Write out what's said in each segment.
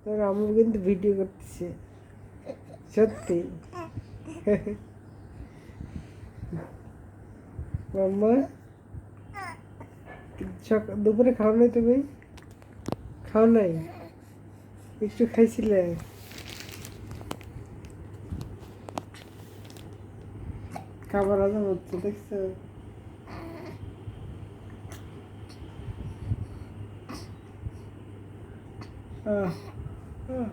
তোর আম্মু কিন্তু ভিডিও করতেছে সত্যি। মাম্মা দুপুরে খাও নাই তুমি? খাও নাই? একটু খাইছিলে? খাবার হজম হচ্ছে দেখছো? আহ আহ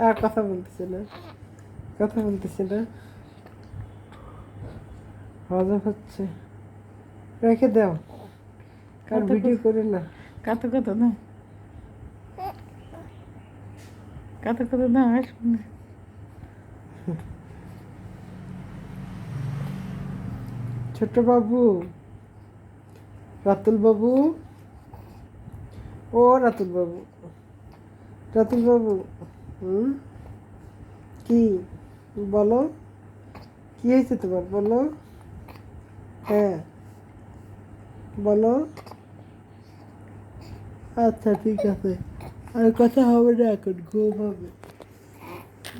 আর কথা বলতেছে না, কথা বলতেছে না, হজম হচ্ছে। রেখে দাও, কার ভিডিও করে না। কত কত না, কত কত না আসবে। ছোট বাবু, রাতুল বাবু, ও রাতুল বাবু, রাতুল বাবু, হুম, কি বলো, কি হয়েছে তোমার বলো? হ্যাঁ বলো। আচ্ছা ঠিক আছে, আর কথা হবে না, এখন ঘুম হবে।